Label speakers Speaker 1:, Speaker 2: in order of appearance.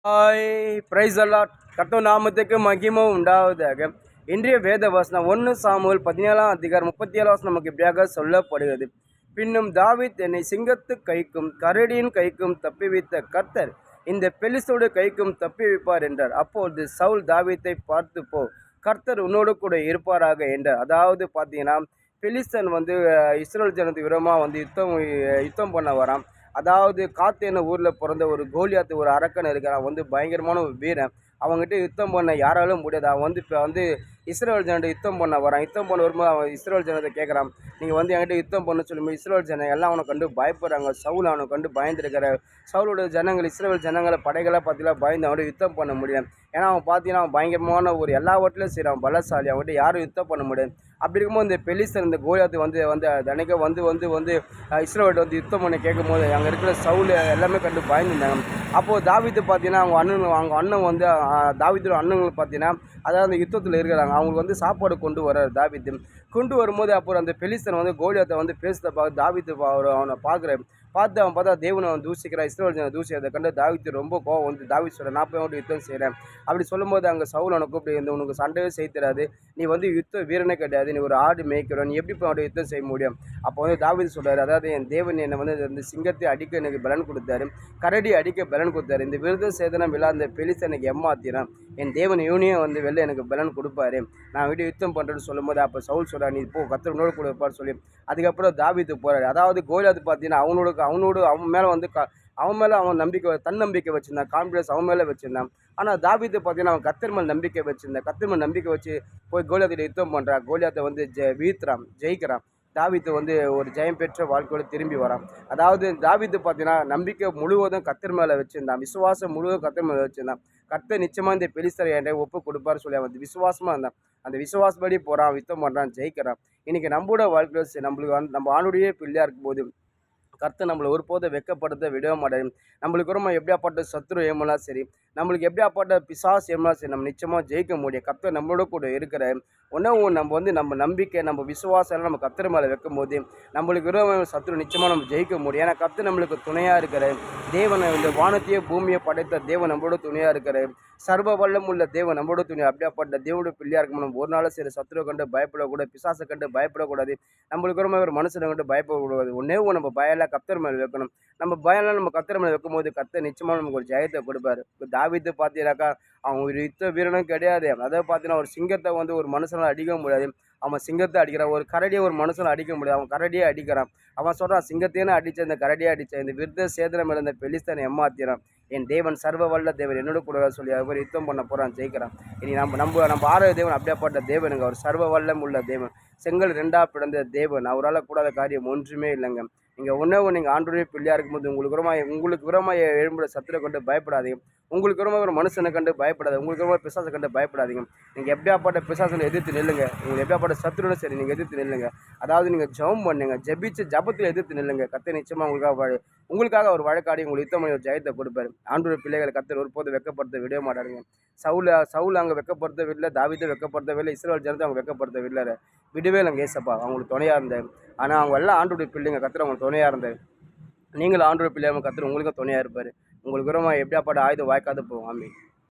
Speaker 1: Hi price allot கர்த்தர் நாமத்துக்கு மகிமை உண்டாவதாக. இன்றைய வேத வசனம் 1 சாமுவேல் 17ஆம் அதிகாரம் 37 வசனம் நமக்கு இப்படியாக சொல்லப்படுகிறது. பின்னும் தாவீத் என்னை சிங்கத்து கைக்கும் கரடியின் கைக்கும் தப்பிவித்த கர்த்தர் இந்த பெலிஸ்தருடைய கைக்கும் தப்பி வைப்பார் என்றார். அப்பொழுது சவுல் தாவீத்தை பார்த்து, போ, கர்த்தர் உன்னோடு கூட இருப்பாராக என்றார். அதாவது பார்த்தீங்கன்னா, பெலிஸ்தன் இஸ்ரேல் ஜனத்துக்கு விரோதமாக யுத்தம் பண்ண வரான். அதாவது காத்தேன ஊரில் பிறந்த ஒரு கோலியாத்து ஒரு அரக்கன் இருக்கிறான். பயங்கரமான ஒரு வீரன். அவங்ககிட்ட யுத்தம் பண்ண யாராலும் முடியாது. அவன் இப்போ இஸ்ரேல் ஜனத்தை யுத்தம் பண்ண வரான். யுத்தம் பண்ண வரும்போது அவன் இஸ்ரேல் ஜனத்தை கேட்குறான், நீங்கள் என்கிட்ட யுத்தம் பண்ண சொல்லும்போது இஸ்ரேல் ஜனம் எல்லாம் அவனை கண்டு பயப்படுறாங்க. சவுல் அவனை கண்டு பயந்துருக்கிற சவுலோட ஜனங்கள் இஸ்ரேல் ஜனங்களை படைகளை பார்த்தீங்கன்னா பயந்து அவன்கிட்ட யுத்தம் பண்ண முடியும். ஏன்னா அவன் பார்த்தீங்கன்னா அவன் பயங்கரமான ஒரு எல்லாவற்றிலும் செய்கிறான், பலசாலி. அவன்கிட்ட யாரும் யுத்தம் பண்ண முடியாது. அப்படி இருக்கும்போது இந்த பெலிஸ்தர் இந்த கோலியாத்து அன்னைக்கு இஸ்ரேல் யுத்தம் பண்ண கேட்கும் போது அங்கே இருக்கிற சவுல் எல்லாமே கண்டு பயந்துருந்தாங்க. அப்போது தாவீது பார்த்தீங்கன்னா அவங்க அண்ணன் தாவீதோட அண்ணங்களுக்கு பார்த்தீங்கன்னா அதாவது அந்த யுத்தத்தில் இருக்கிறாங்க. அவங்களுக்கு சாப்பாடு கொண்டு வர்றாரு தாவீது. கொண்டு வரும்போது அப்புறம் அந்த பெலிஸ்தன் கோலியாத்தை பேசுகிறத பார்த்து தாவீது அவனை பார்த்து அவன் பார்த்தா தேவனை தூசிக்கிறான், இஸ்ரேல் ஜனம் தூசிக்கிறதை கண்டு தாவீது ரொம்ப கோவம் தாவீது சொல்கிறேன், நான் போய் யுத்தம் செய்கிறேன் அப்படி சொல்லும்போது அங்கே சவுல் அவனை கூப்பிட்டு, உனக்கு சண்டையே செய்ய தெரியாது, நீ யுத்த வீரனே கிடையாது, நீ ஒரு ஆடு மேய்க்கிறோம், நீ எப்படி போய் யுத்தம் செய்ய முடியும்? அப்போ தாவீது சொல்கிறார், அதாவது என் தேவன் என்னை இந்த சிங்கத்தை அடிக்க எனக்கு பலன் கொடுத்தாரு, கரடி அடிக்க பலன் கொடுத்தாரு, இந்த விருத சேதனம் விழா அந்த பெலிஸ்தன் எனக்கு ஏமாத்தினான், என் தேவன் இவனையும் வெளில எனக்கு பலன் கொடுப்பாரு, நான் யுத்தம் பண்ணுறேன்னு சொல்லும்போது அப்போ சவுல் சொல்கிறார், நீ போ, கர்த்தர் உன்னோடு கூட இருப்பார் சொல்லி அதுக்கப்புறம் தாவீது போகிறார். அதாவது கோலியாத்து பார்த்தீங்கன்னா அவன் மேலே அவன் தன்னம்பிக்கை வச்சுருந்தான், கான்ஃபிடன்ஸ் அவன் மேலே வச்சுருந்தான். ஆனால் தாவீது பார்த்தீங்கன்னா அவன் கர்த்தர் மேல் நம்பிக்கை வச்சுருந்தான். கர்த்தர் மேல் நம்பிக்கை வச்சு போய் கோலியாத்திட்ட யுத்தம் பண்ணுறான். கோலியாத்தை வீழ்த்துறான், ஜெயிக்கிறான். தாவீது ஒரு ஜெயம் பெற்ற வாழ்க்கையோடு திரும்பி வரான். அதாவது தாவீது பார்த்தீங்கன்னா நம்பிக்கை முழுவதும் கர்த்தர் மேலே வச்சுருந்தான், விசுவாசம் முழுவதும் கர்த்தர் மேலே வச்சுருந்தான். கர்த்தர் நிச்சயமாக இந்த பெலிஸ்தரை என்கிட்ட ஒப்பு கொடுப்பார் சொல்லி அவன் விசுவாசமாக இருந்தான். அந்த விசுவாசப்படி போகிறான், யுத்தம் பண்ணுறான், ஜெயிக்கிறான். இன்றைக்கி நம்மளோட வாழ்க்கையில் நம்மளுக்கு நம்ம ஆணுடைய பிள்ளையாக இருக்கும்போது கர்த்தர் நம்மளை ஒருபோதும் வெட்கப்படுத்த விட மாட்டார். நம்மளுக்கு ரொம்ப எப்படியாப்பட்ட சத்துரு ஏமெல்லாம் சரி, நம்மளுக்கு எப்படியாப்பட்ட பிசாசு ஏமெல்லாம் சரி, நம்ம நிச்சயமாக ஜெயிக்க முடியும். கர்த்தர் நம்மளோட கூட இருக்கிற நம்ம நம்பிக்கை, நம்ம விசுவாசம் நம்ம கர்த்தர் மேலே வைக்கும் போது நம்மளுக்கு விரோதமான சத்துரு நிச்சயமாக நம்ம ஜெயிக்க முடியும். ஏன்னா கர்த்தர் நம்மளுக்கு துணையாக இருக்கிற தேவனை, இந்த வானத்தையே பூமியை படைத்த தேவன் நம்மளோட துணையாக இருக்கிற சர்வ வல்லம் உள்ள தேவன் நம்மளோட துணை. அப்படியாப்பட்ட தேவனுடைய பிள்ளையாக இருக்கும் நம்ம ஒரு நாள் சரி சத்துருவை கண்டு பயப்படக்கூடாது, பிசாசை கண்டு பயப்படக்கூடாது, நம்மளுக்கு ஒரு மனுஷனை கண்டு பயப்படக்கூடாது. நம்ம பயம்லாம் கர்த்தர் மேலே வைக்கணும். நம்ம பயம்லாம் நம்ம கர்த்தர் மேலே வைக்கும்போது கர்த்தர் நிச்சயமாக நமக்கு ஒரு ஜெயத்தை கொடுப்பாரு. இப்போ தாவீது பார்த்தீங்கன்னாக்கா அவன் ஒரு யுத்த வீரனும் கிடையாது. அதை பார்த்தீங்கன்னா ஒரு சிங்கத்தை ஒரு மனுஷனால் அடிக்க முடியாது, அவன் சிங்கத்தை அடிக்கிறான். ஒரு கரடியை ஒரு மனுஷனை அடிக்க முடியாது, அவன் கரடியே அடிக்கிறான். அவன் சொல்கிறான், சிங்கத்தையே அடித்த இந்த கரடியை அடித்த இந்த விருத சேதனம் மேலே இந்த பெலிஸ்தனை ஏமாத்திறான், என் தேவன் சர்வ வல்ல தேவன் என்னோட கூட சொல்லி அவர் யுத்தம் பண்ண போகிறான், ஜெயிக்கிறான். இனி நம்ம ஆரோக்கிய தேவன் அப்படியாப்பட்ட தேவனுங்க. அவர் சர்வ வல்லம் உள்ள தேவன், செங்கல் 2ஆ பிறந்த தேவன். அவரால் கூடாத காரியம் ஒன்றுமே இல்லைங்க. நீங்கள் ஆண்டவருடைய பிள்ளையாக இருக்கும்போது உங்களுக்கு விரமாக எழும்புற சத்துரை கொண்டு பயப்படாதீங்க. உங்களுக்கு ரொம்ப ஒரு மனுஷனை கண்டு பயப்படாது, உங்களுக்கு ரொம்ப பிசாசை கண்டு பயப்படாதீங்க. நீங்கள் எப்படியாப்பட்ட பிசாசனை எதிர்த்து நில்லுங்க. உங்களுக்கு எப்படியாப்பட்ட சத்துருன்னு சரி நீங்கள் எதிர்த்து நில்லுங்க. அதாவது நீங்கள் ஜெபம் பண்ணுங்க, ஜபத்தில் எதிர்த்து நில்லுங்க. கர்த்தர் நிச்சயமாக உங்களுக்காக ஒரு வழக்காடி உங்களுக்கு யுத்தம் பண்ணி ஒரு ஜெயத்தை கொடுப்பாரு. ஆண்டவருடைய பிள்ளைகளை கர்த்தர் ஒருபோது வெட்கப்படுத்த விட மாட்டாருங்க. சவுல் அங்கே வெட்கப்படுத்தவில்லை, தாவீதை வெட்கப்படுத்தவில்லை, இஸ்ரவேல் ஜனத்தை அவங்க வெட்கப்படுத்தவில்லை, விடவே இல்லைங்க ஏசப்பா. அவங்களுக்கு துணையாக இருந்தார். ஆனால் அவங்க எல்லாம் ஆண்டவருடைய பிள்ளைங்க, கர்த்தர் அவங்களுக்கு துணையாக இருந்தார். நீங்களும் ஆண்டவருடைய பிள்ளையாக கர்த்தர் உங்களுக்கும் துணையாக இருப்பார். உங்களுக்கு எப்படியாப்பட்ட ஆயுதம் வாய்க்காது போகும். ஆமென்.